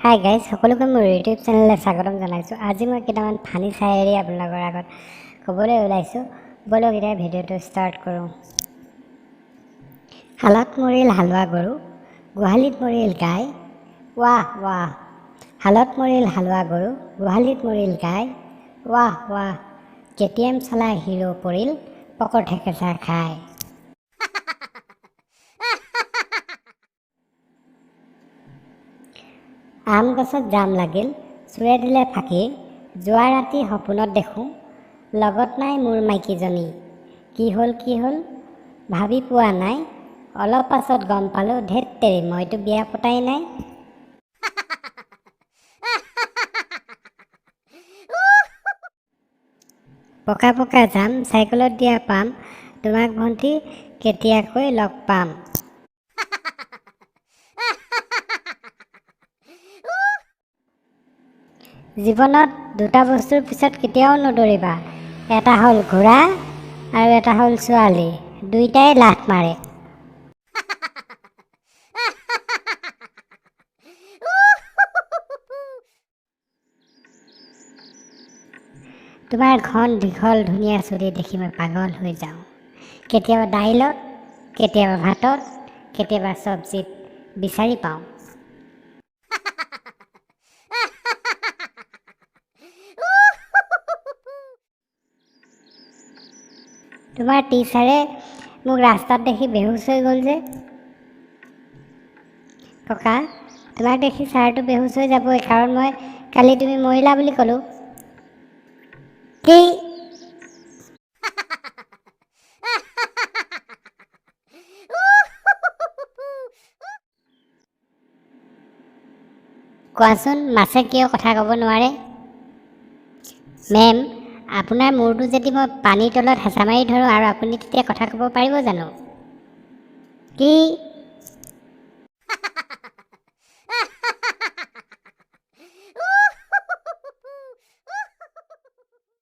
Hi guys, সকলোকে মোৰ YouTube চেনেললৈ স্বাগতম জনাইছোঁ। আজি মই কেইটামান ফানি চায়েৰী আপোনালোকৰ আগত ক'বলৈ ওলাইছোঁ। ব'লক এতিয়া ভিডিঅ'টো ষ্টাৰ্ট কৰোঁ। শালত মৰিল হালোৱা গৰু, গোহালিত মৰিল গাই, ৱাহ ৱাহ। শালত মৰিল হালোৱা গৰু, গোহালিত মৰিল গাই, ৱাহ ৱাহ। KTM চলাই হিৰো পৰিল, পকৰ ঠেকেচা খায়। আম গছত জাম লাগিল, চোৰে দিলে ফাঁকি, যোৱা ৰাতি সপোনত দেখোঁ, লগত নাই মোৰ মাইকীজনী। কি হ'ল ভাবি পোৱা নাই, অলপ পাছত গম পালোঁ, ধেত তেৰি মইতো বিয়া পতাই নাই। পকা পকা জাম চাইকেলত দিয়া পাম, তোমাক ভণ্টি কেতিয়াকৈ লগ পাম। জীৱনত দুটা বস্তুৰ পিছত কেতিয়াও নদৌৰিবা, এটা হ'ল ঘোঁৰা আৰু এটা হ'ল ছোৱালী, দুইটাই লাথ মাৰে। তোমাৰ ঘন দীঘল ধুনীয়া চুলি দেখি মই পাগল হৈ যাওঁ। কেতিয়াবা দাইলত, কেতিয়াবা ভাতত, কেতিয়াবা চব্জিত বিচাৰি পাওঁ। তোমাৰ টিচাৰে মোক ৰাস্তাত দেখি বেহুচ হৈ গ'ল যে। ককা, তোমাক দেখি ছাৰটো বেহুচ হৈ যাবই, কাৰণ মই কালি তুমি মৰিলা বুলি ক'লোঁ। কি? কোৱাচোন, মাছে কিয় কথা ক'ব নোৱাৰে? মেম, আপোনাৰ মূৰটো যদি মই পানীৰ তলত হেঁচা মাৰি ধৰোঁ আৰু আপুনি তেতিয়া কথা ক'ব পাৰিব জানো? কি?